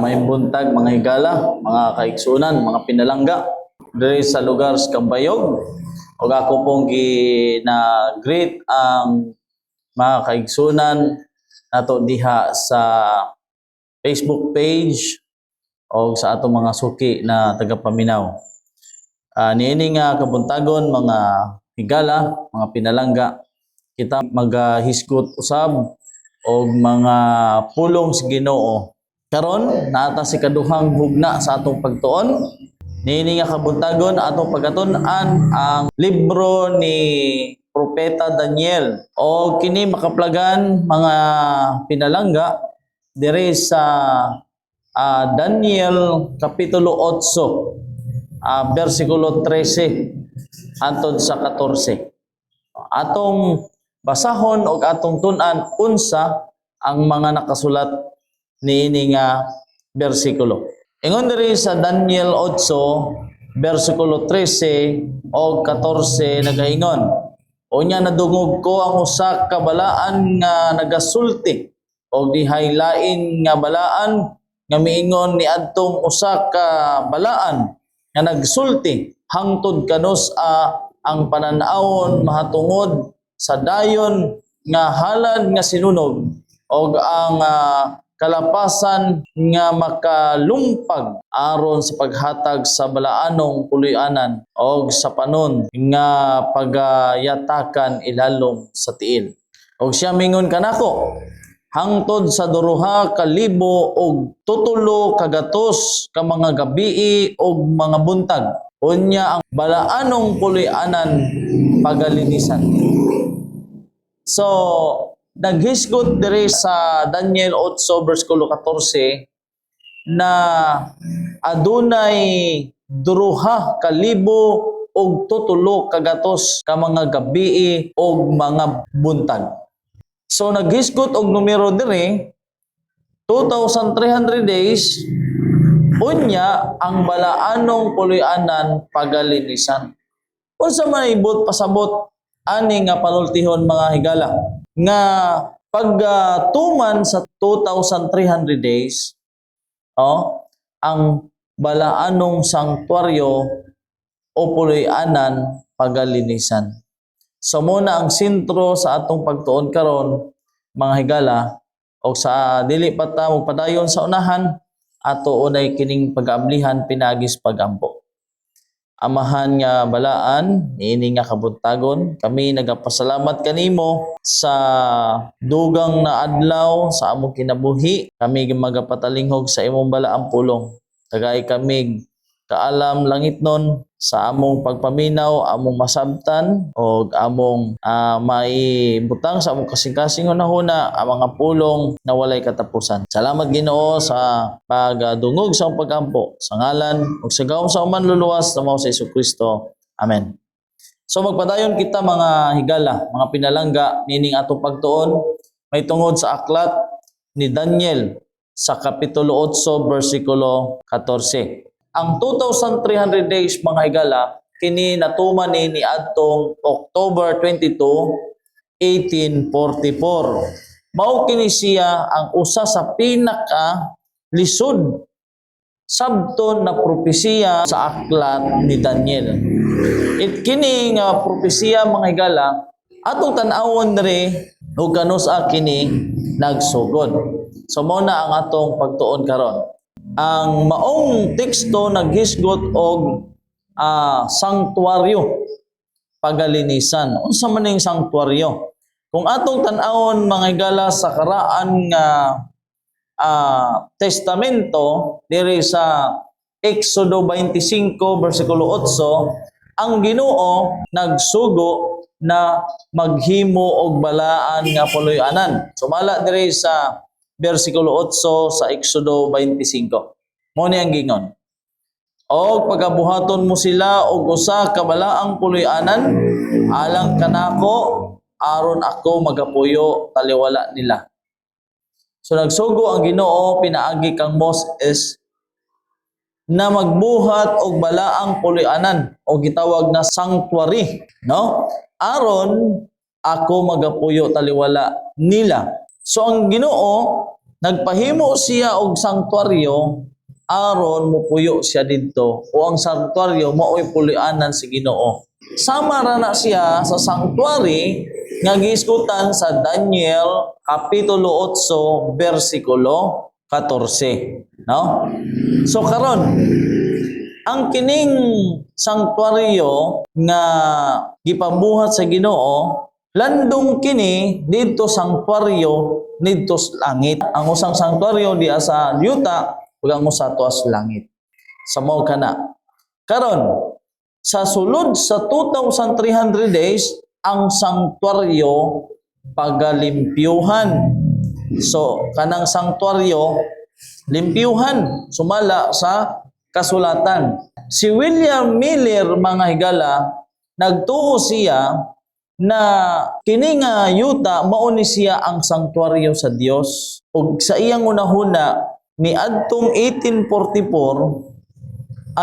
May buntag mga higala, mga kaigsunan, mga pinalangga diri sa lugar sa Cambayog. Ug ako pong gina-greet ang mga kaigsunan nato diha sa Facebook page o sa atong mga suki na tagapaminaw. Niini nga kabuntagon mga higala, mga pinalangga, kita maghisgot usab og mga pulong sa Ginoo. Karon naata si kaduhang hugna sa atong pagtuon. Niini nga kabuntagon atong pagatunan ang libro ni Propeta Daniel. O kini makaplagan mga pinalangga diri sa Daniel Kapitulo 8, versikulo 13 antod sa 14. Atong basahon og atong tun-an unsa ang mga nakasulat niini nga bersikulo. Ingon diri sa Daniel 8, versikulo 13 o 14 nagaingon, unya nadungog ko ang usa ka balaan nga nagasulti og dihay lain nga balaan nga miingon ni adtong usa ka balaan nga nagsulti hangtod kanus ang pananawon mahatungod sa dayon nga halad nga sinunog og ang kalapasan nga makalumpag aron sa paghatag sa balaanong puloy-anan og sa panon nga pagayatakan ilalom sa tiil. Og siya mingon kanako, hangtod sa 2,000 og 700 ka mga gabii og mga buntag, unya ang balaanong puloy-anan pagalinisan. So, naghisgot diri sa Daniel 8 versikulo 14 na adunay 2,000 og 700 ka mga gabii og mga buntag. So naghisgot og numero diri 2,300 days unya ang balaanong puloy-anan pagalinisan. Unsa man ibot pasabot ani nga panultihon mga higala nga pagtuman sa 2,300 days ang balaanong sanktuaryo o puloy-anan pagalinisan. So muna ang sentro sa atong pagtuon karon mga higala o sa dili pa ta magpadayon sa unahan ato unay kining pag-ablihan pinagis pagampo. Amahan nga balaan, niini nga kabuntagon, kami nagapasalamat kanimo sa dugang na adlaw sa among kinabuhi. Kami magapatalingog sa imong balaang pulong. Tagay kami kaalam langitnon sa among pagpaminaw, among masabtan o among maibutang sa among kasing-kasing hunahuna ang mga pulong na walay katapusan. Salamat Ginoo sa pagdungog sa among pagampo sa ngalan ug sa gawom sa manluluwas na mao sa Jesucristo. Amen. So magpadayon kita mga higala, mga pinalangga nining atong pagtuon may tungod sa aklat ni Daniel sa Kapitulo 8 versikulo 14. Ang 2,300 days mga higala, kini natuman ni adtong October 22, 1844. Mao kini siya ang usa sa pinaka lisod sabton na propesiya sa aklat ni Daniel. Kini nga propesiya mga higala, atong tan-awon diri ug kanus kini nagsugod. So mao na ang atong pagtuon karon. Ang maong teksto naghisgot og sanktuaryo pagalinisan. Unsa man ning sanktuaryo? Kung atong tan-awon mga higala sa karaan nga testamento diri sa Exodo 25 versikulo 8, ang Ginoo nagsugo na maghimo og balaan nga puloy-anan. Sumala diri sa versikulo 8 sa Exodo 25. Mao ni ang gingon. Og pagabuhaton mo sila og usa ka balaang puloy-anan alang kanako aron ako magapuyo taliwala nila. So nagsugo ang Ginoo pinaagi kang Moses na magbuhat og balaang puloy-anan o gitawag na sanctuary, no? Aron ako magapuyo taliwala nila. So ang Ginoo nagpahimo siya og sanktuaryo aron mupuyo siya didto, o ang sanktuaryo mao'y pulianan si Ginoo. Sama ra na siya sa sanktuary nga giisgutan sa Daniel kapitulo 8 bersikulo 14, no? So karon ang kining sanktuaryo nga gipabuhat sa Ginoo, landong kini didto sanktuaryo didto sa langit. Ang usang sanktuaryo diha sa yuta, ug ang usa tuas langit. Sa mao kana. Karon sa sulod sa 2,300 days ang sanktuaryo pagalimpyuhan. So kanang sanktuaryo limpyuhan sumala sa kasulatan. Si William Miller, mga higala, nagtuo siya na kini nga yuta mao ni siya ang sanktuaryo sa Dios. Ug sa iyang unahuna ni adtong 1844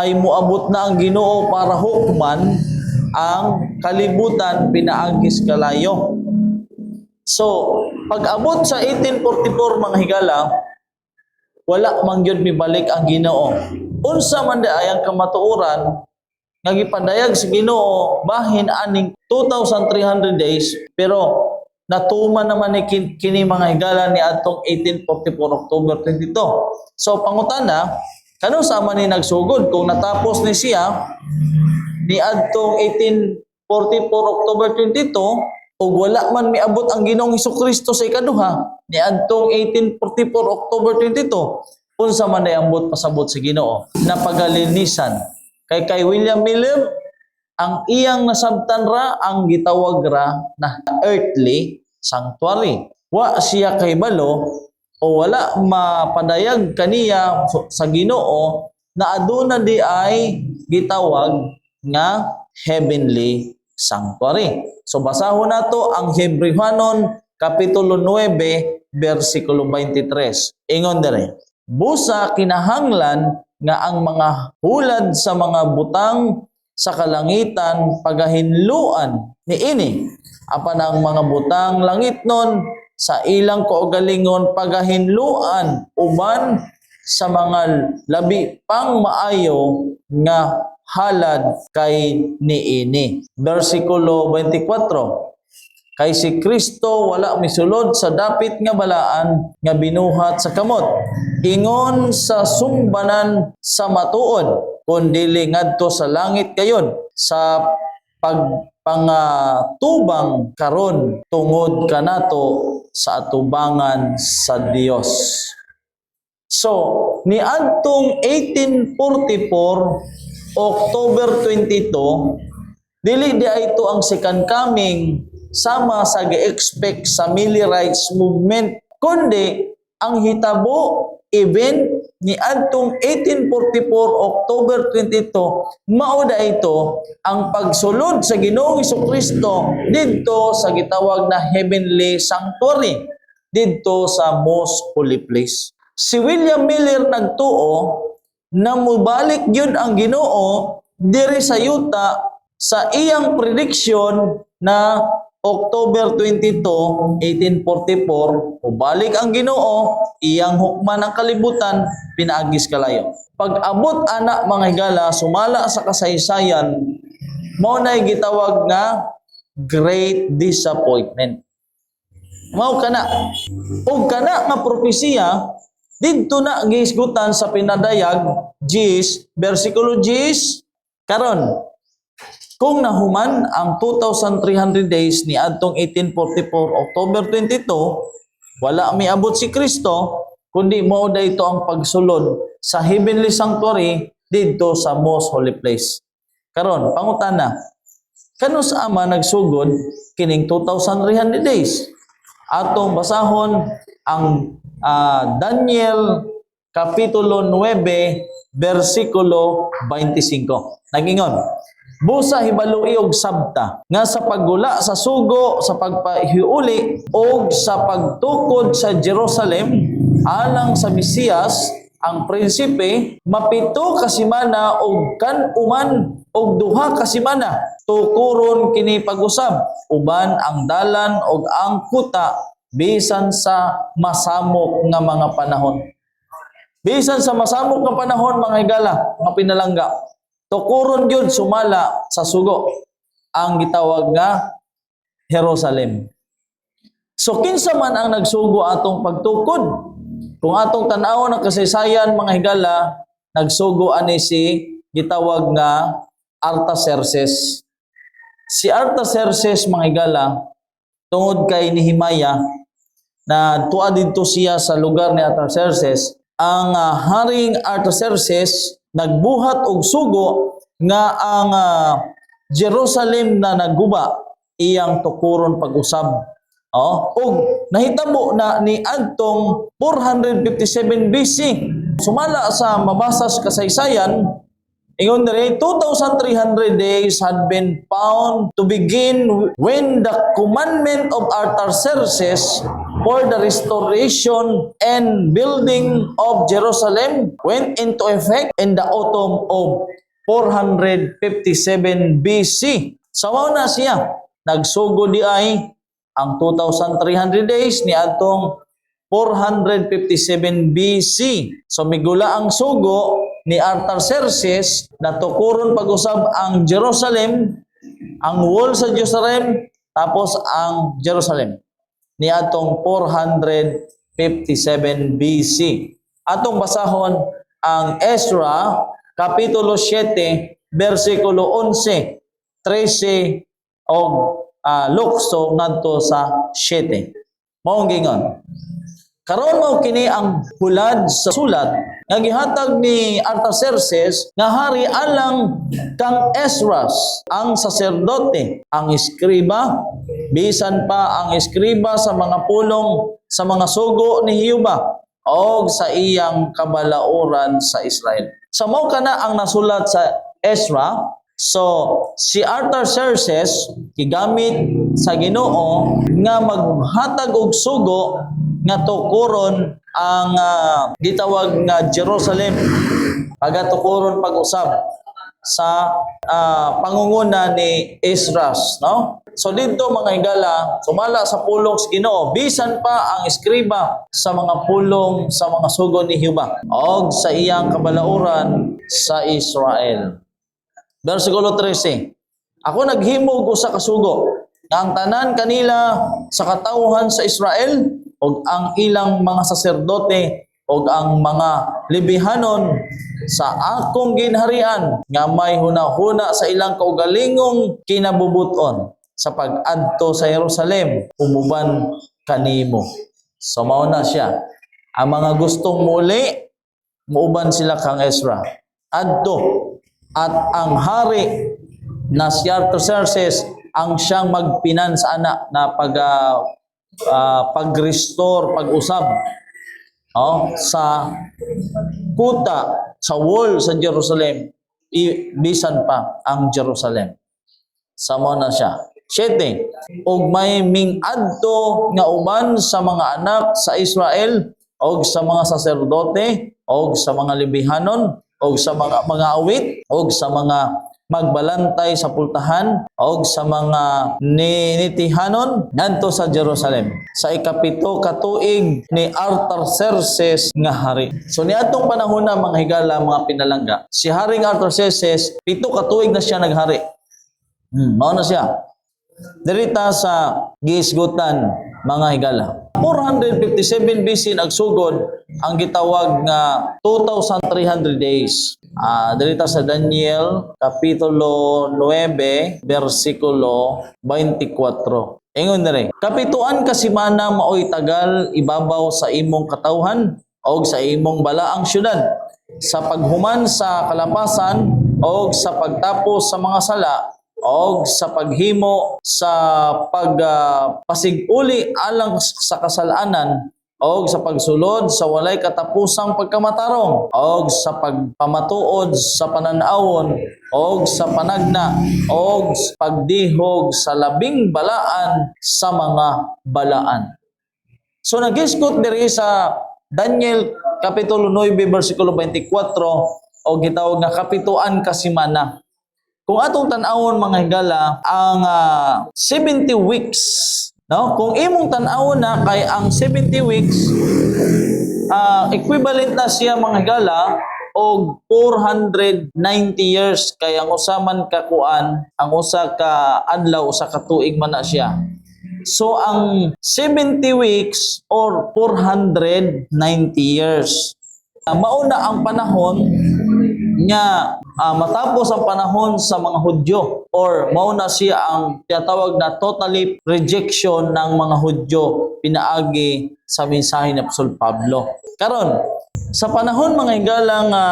ay muabot na ang Ginoo para hukman ang kalibutan pinaagis kalayo. So, pag-abot sa 1844, mga higala, wala man gyud mibalik ang Ginoo. Unsa man ay ang kamatuoran nga gipadayag sa Ginoo bahin aning 2,300 days, pero natuman naman ni kini mga higala ni adtong 1844 October 22. So pangutana, kano sa man ni nagsugod kung natapos ni siya ni adtong 1844 October 22 ug wala man miabot ang Ginoong Hesukristo sa ikaduha ni adtong 1844 October 22, unsa man ay ambot pasabot sa Ginoo na pagalinisan. Kay William Miller, ang iyang nasabtan ra ang gitawag ra na earthly sanctuary. Wa siya kay balo o wala mapadayag kaniya sa Ginoo na aduna di ay gitawag nga heavenly sanctuary. So basahon nato ang Hebrewhanon kapitulo 9 bersikulo 23. Ingon dere, busa kinahanglan nga ang mga hulad sa mga butang sa kalangitan pagahinluan niini, apan ang mga butang langitnon sa ilang kaugalingon pagahinluan uban sa mga labi pang maayo nga halad kay niini. Versikulo 24, kay si Kristo wala misulod sa dapit nga balaan nga binuhat sa kamot, ingon sa sumbanan sa matuod, kundili ngadto sa langit kayon sa pagpangatubang karon tungod kanato sa atubangan sa Dios. So, ni adtong 1844 October 22, dili di ito ang second coming sama sa gi-expect sa Millie Rights Movement, kundi ang hitabo event ni adtong 1844 October 22 mao da ito ang pagsulod sa Ginoong Hesukristo didto sa gitawag na heavenly sanctuary didto sa most holy place. Si William Miller nagtuo na mubalik gyud ang Ginoo diri sa yuta sa iyang prediction na October 22, 1844, ubalik ang Ginoo, iyang hukman ang kalibutan, pinaagis kalayo. Pag-abot anak mga higala, sumala sa kasaysayan, mao na'y gitawag nga great disappointment. Mao kana. Ug kana nga propesiya, didto na gihisgutan sa pinadayag, Gs, versikulo Gs, karon, kung nahuman ang 2,300 days ni adtong 1844 October 22, wala miabot si Kristo, kundi mao dayto ang pagsulod sa heavenly sanctuary didto sa most holy place. Karon, pangutana, kano sa ama nagsugod kining 2,300 days? Atong basahon ang Daniel kapitulo 9 bersikulo 25. Nagingon, busa hibalui og sabta nga sa paggula sa sugo sa pagpahiuli og sa pagtukod sa Jerusalem alang sa Mesiyas ang prinsipe, mapito ka semana og kan-uman og duha ka semana tukuron kini pag-usab uban ang dalan og ang kuta bisan sa masamok nga mga panahon. Bisan sa masamok nga panahon, mga higala, mga pinalangga, tukuron yun sumala sa sugo ang gitawag nga Jerusalem. So kinsa man ang nagsugo atong pagtukod? Kung atong tan-aw ng kasaysayan, mga higala, nagsugo ani si gitawag nga Artaxerxes. Si Artaxerxes, mga higala, tungod kay Nehemiah na tuwa dito siya sa lugar ni Artaxerxes, ang Haring Artaxerxes nagbuhat og sugo nga ang Jerusalem na naguba iyang tukuron pag-usab. Og nahitabo na ni adtong 457 BC. Sumala sa mabasa sa kasaysayan, ingon diri 2,300 days had been found to begin when the commandment of Artaxerxes for the restoration and building of Jerusalem went into effect in the autumn of 457 BC. Sawa na siya, nagsugo di ay ang 2,300 days ni atong 457 BC. So migula ang sugo ni Artaxerxes na tukuron pag-usab ang Jerusalem, ang wall sa Jerusalem, tapos ang Jerusalem ni atong 457 BC. Atong basahon ang Ezra kapitulo 7 bersikulo 11, 13 og lukso ngadto sa 7. Mao gingon. Karon mao kini ang hulad sa sulat nga gihatag ni Artaxerxes nga hari alang kang Esdras, ang saserdote, ang eskriba, bisan pa ang eskriba sa mga pulong sa mga sugo ni Jehova o sa iyang kabalauran sa Israel. Sa mao kana ang nasulat sa Ezra. So, si Artaxerxes gigamit sa Ginoo nga maghatag og sugo nga tukuron ang gitawag nga Jerusalem, pagatukuron pag-usab sa pangunguna ni Esdras, no? So dito, mga higala, sumala sa pulong sa Ginoo, bisan pa ang eskriba sa mga pulong sa mga sugo ni Jehova og sa iyang kabalauran sa Israel. Versikulo 13. Ako naghimog usa ka sugo nga ang tanan kanila sa katawhan sa Israel og ang ilang mga saserdote og ang mga lebihanon sa akong ginharian nga may hunahuna sa ilang kaugalingong kinabubuton sa pag-adto sa Jerusalem umuban kanimo. So mao na siya. Ang mga gustong muli, muuban sila kang Ezra. Adto. At ang hari na si Artaxerxes ang siyang magpinan sa anak na pag-restore, pag-usab sa kuta, sa wall sa Jerusalem, bisan pa ang Jerusalem. Samo na siya. 7. Og may ming-adto nga uban sa mga anak sa Israel og sa mga saserdote og sa mga lebihanon og sa mga awit, og sa mga magbalantay sa pultahan, og sa mga ninitihanon ngadto sa Jerusalem sa ikapito ka tuig ni Artaxerxes nga hari. So niadtong panahon na, mga higala, mga pinalangga, si Haring Artaxerxes 7 ka tuig na siya naghari. Mao na siya. Dirita sa giisgutan, mga higala. 457 BC nagsugod ang gitawag nga 2,300 days. Dirita sa Daniel kapitulo 9 bersikulo 24. Ingon diri, kapituan ka simana maoy tagal ibabaw sa imong katawhan o sa imong balaang syudad, sa paghuman sa kalapasan o sa pagtapos sa mga sala o sa paghimo sa pagpasiguli alang sa kasalanan o sa pagsulod sa walay katapusang pagkamatarong o sa pagpamatuod sa pananawon o sa panagna o pagdihog sa labing balaan sa mga balaan. So nagisgot diri sa Daniel kapitulo 9 bersikulo 24 o gitawag nga kapituan ka simana. Kung atong tan-awon, mga higala, ang 70 weeks No? Kung imong tan-aw na kay ang 70 weeks, equivalent na siya mga higala og 490 years kay ang usa man ka kuan, ang usa ka adlaw, usa ka tuig man na siya. So ang 70 weeks or 490 years. Mauna ang panahon nga matapos ang panahon sa mga Hudyo or mauna siya ang tinatawag na totally rejection ng mga Hudyo pinaagi sa mensahe ni Apostol Pablo. Karon sa panahon mga higala nga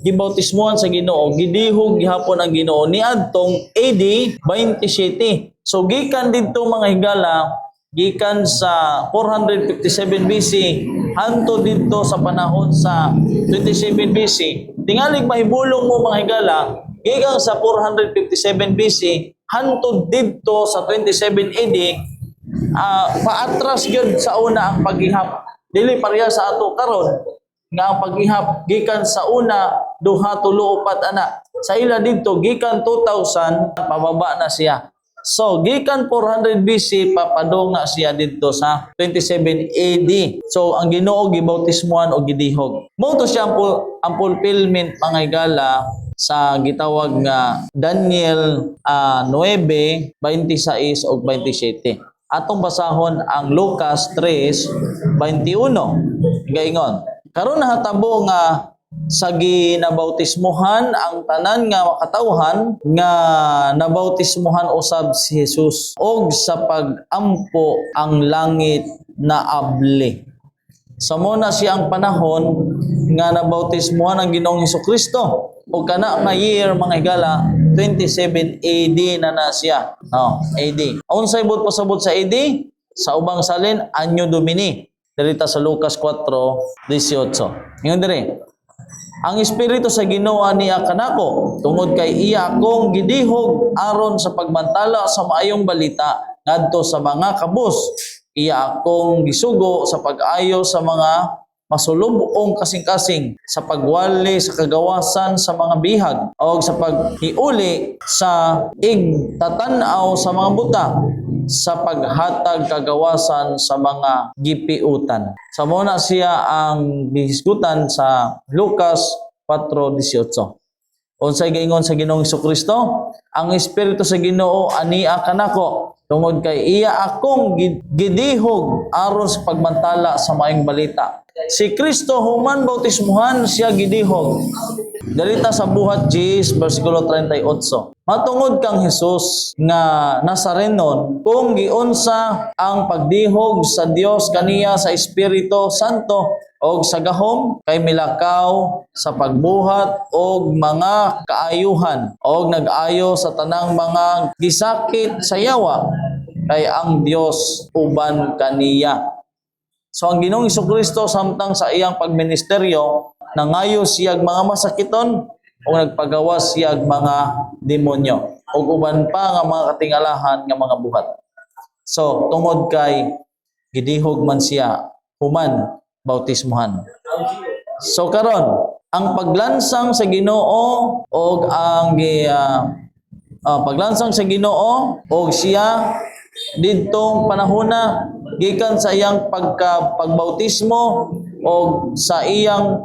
gibautismohan sa Ginoo, gidihog gihapon ang Ginoo niadtong AD 27. So gikan didto mga higala, gikan sa 457 BC hanto didto sa panahon sa 27 BC. Tingalig mahibulong mo mga higala, gikan sa 457 BC hanto didto sa 27 AD, paatras gyud sa una ang paghihap. Dili pareha sa ato karon nga ang paghihap gikan sa una, duha, tulo, upat ana. Sa ila didto gikan 2000 pababa na siya. So gikan 400 BC papadong na siya didto sa 27 AD. So ang Ginoo gibautismohan og gidihog. Mao to siya ang fulfillment mga higala sa gitawag nga Daniel 9:26 ug 27. Atong basahon ang Lucas 3:21. Gaingon, karon nahatabo nga sa ginabautismohan ang tanan nga makatawhan nga nabautismohan usab si Jesus og sa pag-ampo ang langit na abli. Sa muna siya ang panahon nga nabautismohan ang Ginoong Hesukristo o kana nga year mga higala 27 AD na siya. AD. Unsay bud pasabot sa AD? Sa ubang salin, Anyo Domini. Dirita sa Lucas 4:18. Ingon dire. Ang Espiritu sa Ginoo niya kanako tungod kay iya akong gidihog aron sa pagmantala sa maayong balita ngadto sa mga kabus. Iya akong gisugo sa pag-ayo sa mga masulubong kasing-kasing, sa pagwali sa kagawasan sa mga bihag o sa paghiuli sa igtatanaw sa mga buta, sa paghatag kagawasan sa mga gipiutan. Sa muna siya ang gihisgutan sa Lucas 4:18. Unsay gaingon sa Ginoong Hesukristo? Ang Espiritu sa Ginoo ania kanako tungod kay iya akong gidihog aron sa pagmantala sa maayong balita. Si Kristo human bautismuhan siya gidihog. Dalita sa buhat 10 versikulo 38. Matungod kang Hesus nga Nazarenon kung giunsa ang pagdihog sa Dios kaniya sa Espiritu Santo og sa gahom kay milakaw sa pagbuhat og mga kaayuhan og nag-ayo sa tanang mga gisakit sa yawa kay ang Dios uban kaniya. So ang Ginoong Hesukristo samtang sa iyang pagministeryo nangayo siyag mga masakiton o nagpagawas siyag mga demonyo o uban pa nga mga katingalahan nga mga buhat. So tungod kay gidihog man siya human bautismuhan. So karon ang paglansang sa Ginoo og ang paglansang sa Ginoo og siya didtong panahona gikan sa iyang pagbautismo o sa iyang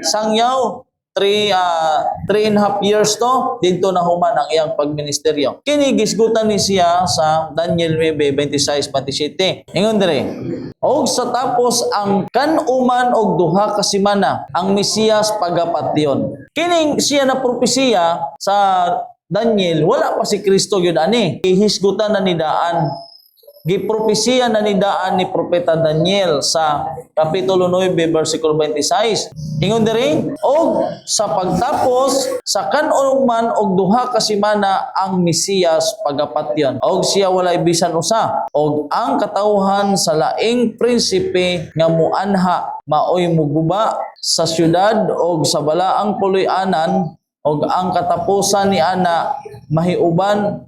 sangyaw 3.5 years to didto na human ang iyang pagministeryo. Kini gisgutan ni siya sa Daniel 9:26-27. Ingon dire, og sa tapos ang kanuman og duha ka semana ang Mesiyas pagapatyon. Kining siya na propesiya sa Daniel, wala pa si Kristo yun ani. Ihisgutan na ni Daan. Gipropesiya na ni Daan ni Propeta Daniel sa Kapitulo 9, versikulo 26. Ingon diri, og sa pagtapos sa kanuman og duha ka semana ang Mesiyas pagapatyon. Og siya walay bisan usa. Og ang katawhan sa laing prinsipe nga muanha maoy muguba sa syudad og sa balaang puloy-anan og ang katapusan ni ana mahiuban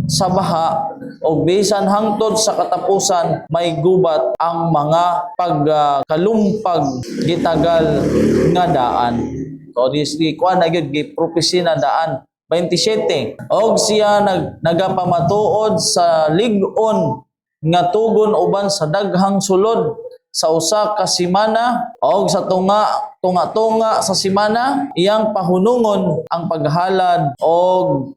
sa baha o bisan hangtod sa katapusan may gubat ang mga pagkalumpag gitagal nga daan. So this kuan na gyud gipropesi na daan 27. Og siya nagapamatuod sa lig-on nga tugon uban sa daghang sulod sa usa ka semana o sa tunga sa semana, iyang pahunungon ang paghalad o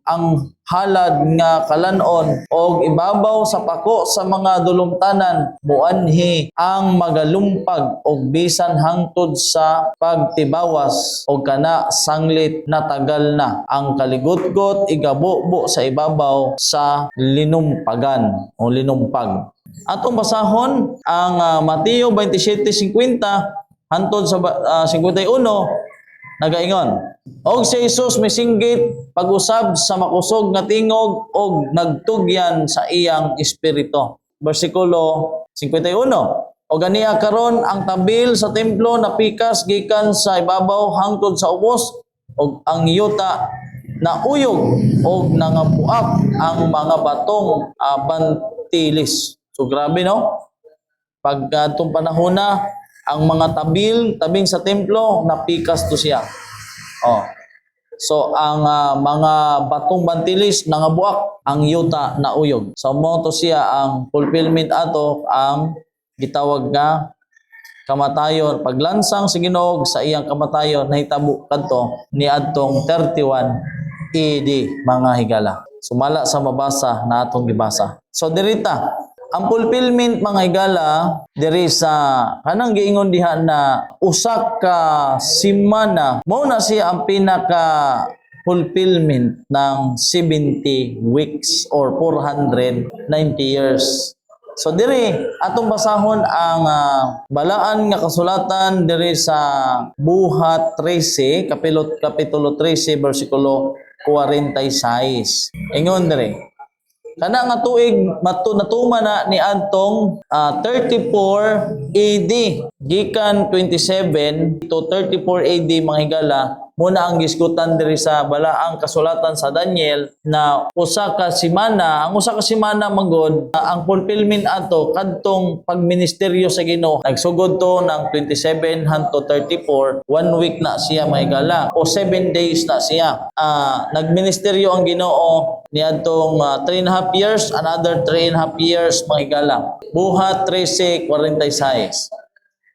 ang halad nga kalanon o ibabaw sa pako sa mga dulumtanan, muanhi ang magalumpag o bisan hangtod sa pagtibawas o kana sanglit na tagal na ang kaligotgot igabubo sa ibabaw sa linumpagan o linumpag. Atong basahon ang Mateo 27:50 hantod sa 51 nagaingon. Og si Jesus misinggit pag-usab sa makusog nga tingog og nagtugyan sa iyang espiritu. Bersikulo 51. O ganiya karon ang tabil sa templo napikas gikan sa ibabaw hangtod sa ubos og ang yuta na uyog og nangabuak ang mga batong bantilis. So grabe no? Pag atong panahon na ang mga tabing sa templo napikas to siya. Oh. So ang mga batong bantilis nangabuak, ang yuta na uyog. So mo to siya ang fulfillment ato ang gitawag nga kamatayon, paglansang sa Ginoo sa iyang kamatayon nahitabo kadto niadtong 31 AD mga higala. Sumala sa mabasa na atong gibasa. So dirita ang fulfillment mga higala diri sa kanang giingon diha na usa ka semana mao na siya ang pinaka fulfillment ng 70 weeks or 490 years. So diri atong basahon ang balaan nga kasulatan diri sa Buhat 13 kapitulo 13 bersikulo 46. Ingon diri kana nga tuig natuma na ni adtong 34 AD gikan 27 to 34 AD mga higala muna ang gisgutan diri sa balaang kasulatan sa Daniel na usa ka semana manggod ang fulfillment ato kadtong pagministeryo sa Ginoo nagsugod to ng 27 hanto 34 1 week na siya mga higala o 7 days na siya nagministeryo ang Ginoo niadtong 3.5 years, another 3.5 years mga higala. Buhat 13:46.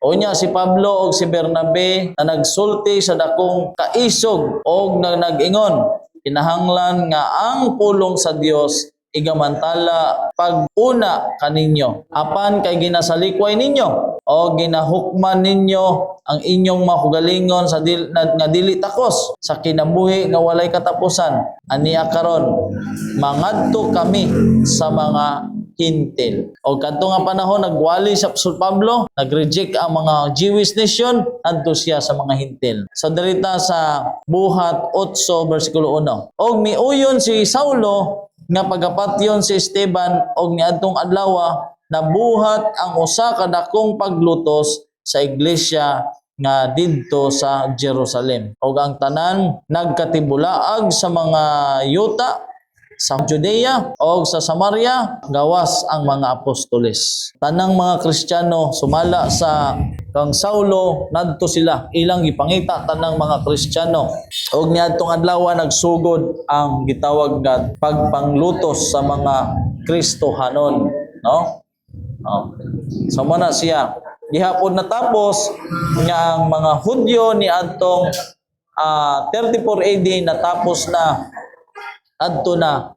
Unya si Pablo o si Bernabe na nagsulti sa dakong kaisog o nag-ingon, kinahanglan nga ang pulong sa Dios igamantala pag-una kaninyo. Apan kay ginasalikway ninyo o ginahukman ninyo ang inyong mahugalingon sa nga dili takos sa kinabuhi nga walay katapusan. Aniya karon mangadto kami sa mga hintil. O kadto nga panahon nagwali sa Apostol Pablo, nagreject ang mga Jewish nation adto siya sa mga hintil. So dirita sa Buhat 8 bersikulo 1. Og miuyon si Saulo nga pagapatyon si Esteban og niadtong adlaw nabuhat ang usa ka dakong paglutos sa iglesia nga didto sa Jerusalem. Og ang tanan nagkatibulaag sa mga yuta sa Judea o sa Samaria gawas ang mga apostoles. Tanang mga Kristiyano sumala sa kang Saulo nadto sila ilang gipangita tanang mga Kristiyano og niadtong adlaw nagsugod ang gitawag nga pagpanglutos sa mga Kristohanon, no? So na siya gihapon natapos nga ang mga Hudyo ni adtong 34 AD natapos na adto na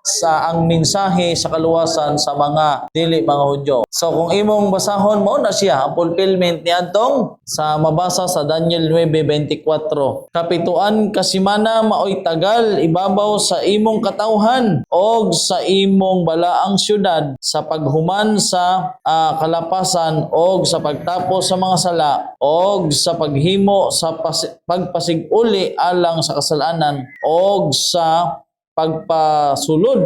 sa ang mensahe sa kaluwasan sa mga dili mga Hudyo. So kung imong basahon mao na siya ang fulfillment ni adtong sa mabasa sa Daniel 9:24. Kapituan ka semana maoy tagal ibabaw sa imong katawhan og sa imong balaang syudad sa paghuman sa kalapasan og sa pagtapos sa mga sala og sa paghimo sa pagpasiguli alang sa kasalanan og sa pagpasulod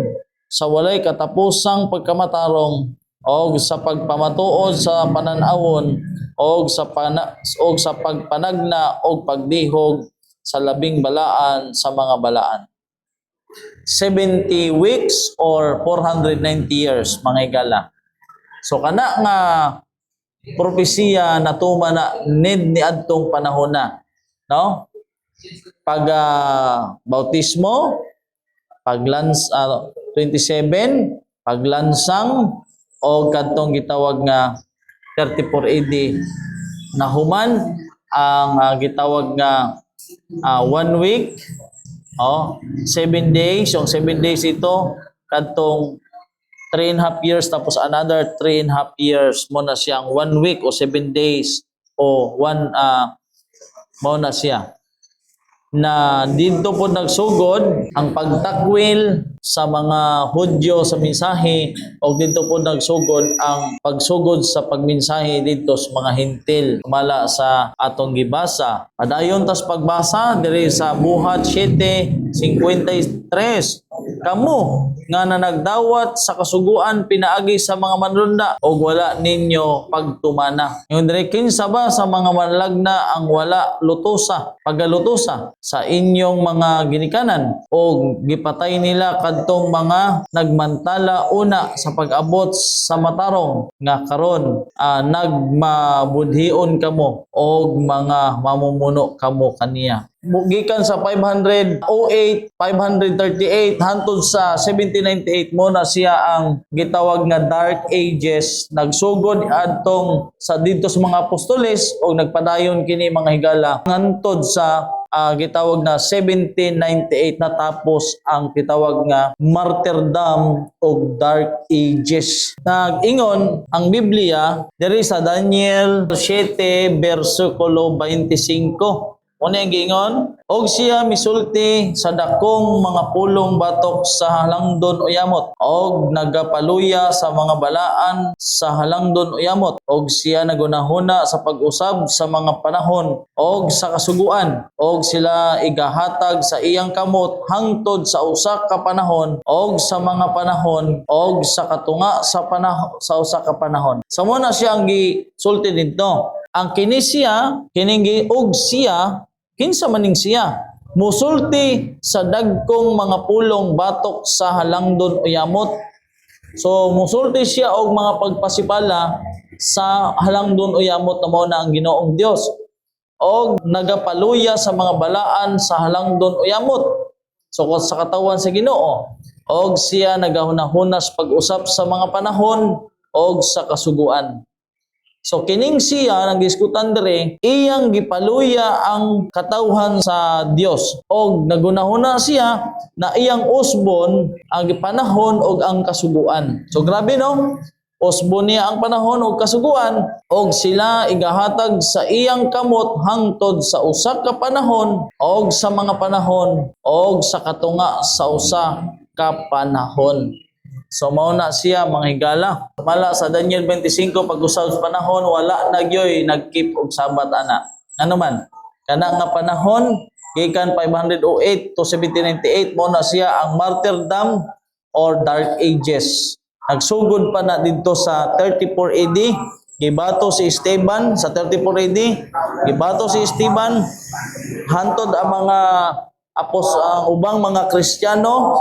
sa walay katapusang pagkamatarong og sa pagpamatuod sa pananawon og sa pagpanagna og pagdihog sa labing balaan sa mga balaan. 70 weeks or 490 years mga higala. So kana nga propesiya natuma na need ni adtong panahon na, no? Pag bautismo, 27, paglansang, o kadtong gitawag nga 34 AD na human ang gitawag nga 1 week, 7 days. Yung 7 days ito kadtong 3.5 years, tapos another 3.5 years mo na siyang 1 week o 7 days o 1 mo na siya na dito po nagsugod ang pagtakwil sa mga Hudyo sa mensahe, o dito po nagsugod ang pagsugod sa pagmensahe dito sa mga Hintil mala sa atong gibasa. Padayon tas pagbasa diri sa Buhat 7:53, kamo nga na nagdawat sa kasuguan pinaagi sa mga manlunda o wala ninyo pagtumana. Yung diri kinsa ba sa mga manlagna ang wala lutusa, pagalutusa sa inyong mga ginikanan o gipatay nila kadtong mga nagmantala una sa pag-abot sa matarong nga karon nagmabudhion kamo o mga mamumuno kamo kaniya. Gikan sa 508, 538 hantod sa 1798 mo na siya ang gitawag nga Dark Ages. Nagsugod adtong sa dito sa mga apostoles o nagpadayon kini mga higala hantod sa gitawag na 1798 natapos ang gitawag nga martyrdom o Dark Ages. Nag-ingon ang Biblia diri sa Daniel 7 versikulo 25. Una yung giingon, og siya misulti sa dakong mga pulong batok sa halangdon o yamot, og nagapaluya sa mga balaan sa halangdon o yamot, og siya nagunahuna sa pag-usab sa mga panahon, og sa kasuguan, og sila igahatag sa iyang kamot hangtod sa usa ka panahon, og sa mga panahon, og sa katunga sa panahon sa usa ka panahon. Samo na siya ang gisulti dito. Ang kini siya, kining og siya, kinsa maning siya? Musulti sa dagkong mga pulong batok sa halangdon o yamot. So musulti siya og mga pagpasipala sa halangdon o yamot na mao na ang Ginoong Dios. Og nagapaluya sa mga balaan sa halangdon o yamot. So sa katawan sa Ginoo. Og siya nagahunahuna sa pag-usap sa mga panahon og sa kasuguan. So kining siya nang diskutan diri, iyang gipaluya ang katawhan sa Dios og nagunahuna siya na iyang usbon ang panahon og ang kasuguan. So grabe no? Usbon niya ang panahon og kasuguan og sila igahatag sa iyang kamot hangtod sa usa ka panahon og sa mga panahon og sa katunga sa usa ka panahon. So mao na siya mga higala. Mala sa Daniel 25 pag-usab sa panahon wala nagyoy nagkeep og sabat ana. Ano man kana nga panahon gikan 508 to 1798 mao na siya ang martyrdom or Dark Ages. Nagsugod pa na didto sa 34 AD, gibato si Esteban sa 34 AD, gibato si Esteban hantod ang mga ang ubang mga Kristiyano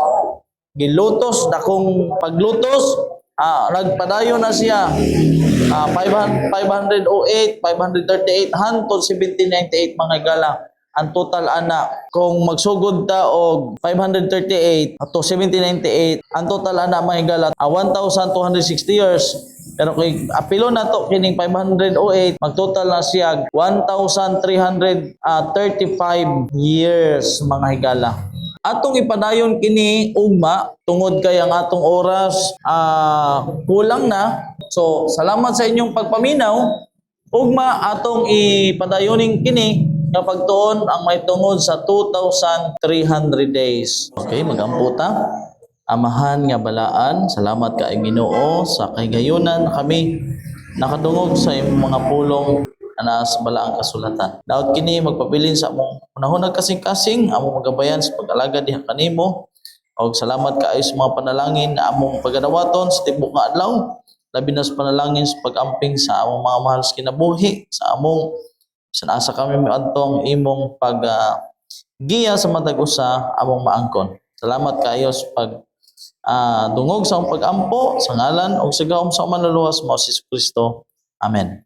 gilutos dakong paglutos nagpadayon na siya 508 538 hangtod 1798 mga higala. Ang total ana kung magsugod ta og 538 to 1798 ang total ana mga higala 1260 years. Pero kung apilo na to kining 508 magtotal na siya 1335 years mga higala. Atong ipadayon kini ugma tungod kay ang atong oras kulang na. So salamat sa inyong pagpaminaw. Ugma atong ipadayoning kini nga pagtuon ang may tungod sa 2,300 days. Okay, magamputa. Amahan nga balaan, salamat ka Ginoo sa kahigayunan kami nakadungog sa imong mga pulong ana sa balaang kasulatan. Daot kini magpabilin sa among unahon kasing-kasing among magabayan sa pag-alaga diha kanimo. Og salamat kaayo sa mga panalangin na among pagadawaton sa tibok nga adlaw. Labi na sa panalangin sa pag-amping sa among mga mahal sa kinabuhi, sa among asa kami miadtong imong pag giya sa matag usa among maangkon. Salamat kaayo sa pag dungog sa among pag-ampo sa ngalan og sa gahom sa manluluwas mo si Kristo. Amen.